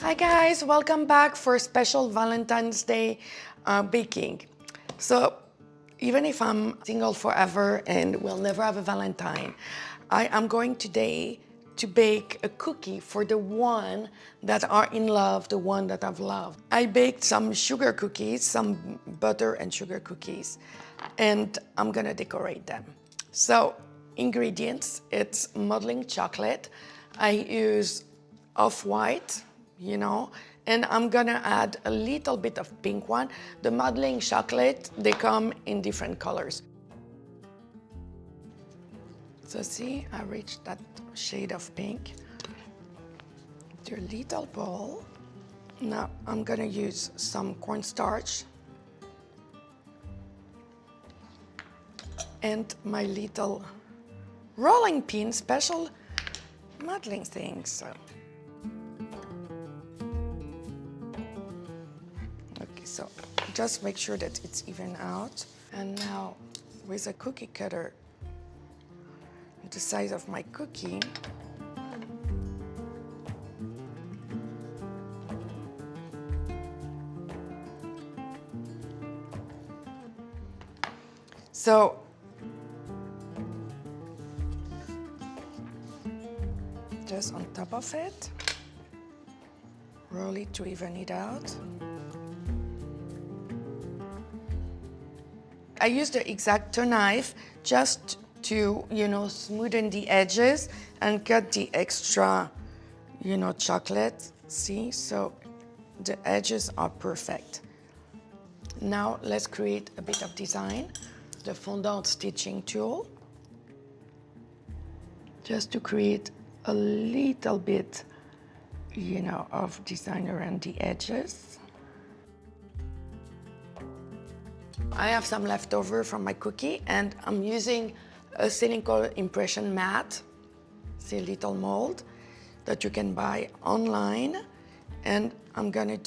Hi guys, welcome back for special Valentine's Day baking. So even if I'm single forever and will never have a Valentine, I am going today to bake a cookie for the one that are in love, the one that I've loved. I baked some sugar cookies, some butter and sugar cookies, and I'm gonna decorate them. So ingredients, it's modeling chocolate. I use off-white, and I'm gonna add a little bit of pink one. The modeling chocolate, they come in different colors. So see, I reached that shade of pink. To a little bowl. Now I'm gonna use some cornstarch and my little rolling pin, special modeling things. So just make sure that it's even out. And now with a cookie cutter, the size of my cookie, so just on top of it, roll it to even it out. I used the xacto knife just to, smoothen the edges and cut the extra, chocolate. See, so the edges are perfect. Now let's create a bit of design. The fondant stitching tool, just to create a little bit, of design around the edges. I have some leftover from my cookie and I'm using a silicone impression mat, see, a little mold that you can buy online. And I'm gonna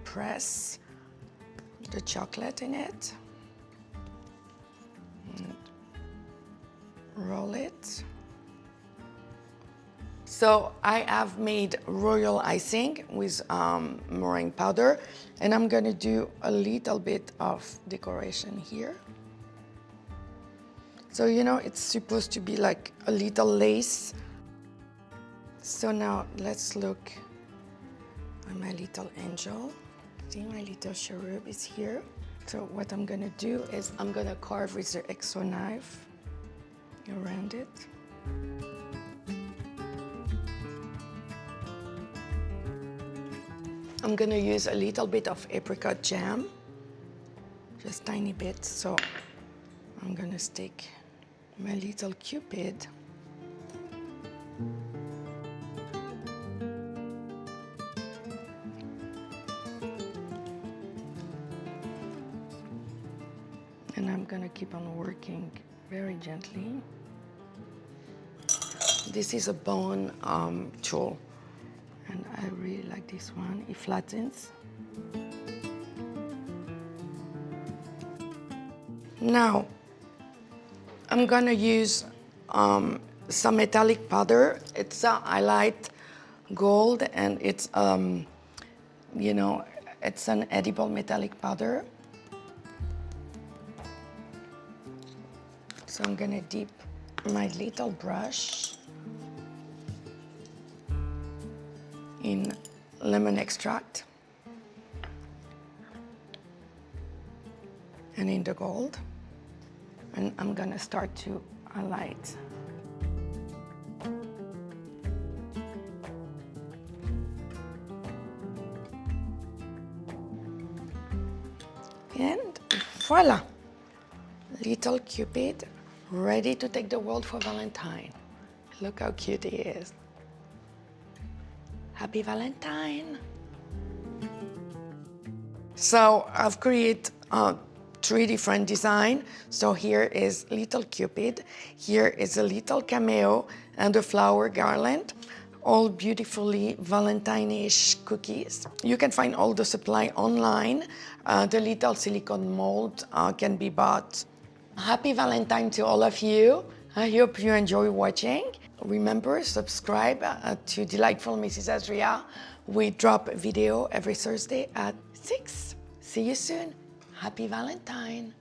press the chocolate in it and roll it. So I have made royal icing with meringue powder, and I'm gonna do a little bit of decoration here. So it's supposed to be like a little lace. So now let's look at my little angel. See, my little cherub is here. So what I'm gonna do is I'm gonna carve with the xacto knife around it. I'm gonna use a little bit of apricot jam, just tiny bit. So I'm gonna stick my little cupid. And I'm gonna keep on working very gently. This is a bone tool. And I really like this one, it flattens. Now, I'm gonna use some metallic powder. It's a highlight gold and it's, it's an edible metallic powder. So I'm gonna dip my little brush in lemon extract and in the gold, and I'm gonna start to highlight. And voila, little Cupid ready to take the world for Valentine. Look how cute he is. Happy Valentine. So I've created 3 different designs. So here is little Cupid, here is a little cameo and a flower garland, all beautifully Valentine-ish cookies. You can find all the supply online. The little silicone mold can be bought. Happy Valentine to all of you. I hope you enjoy watching. Remember, subscribe to Delightful Mrs. Azria. We drop a video every Thursday at 6. See you soon. Happy Valentine.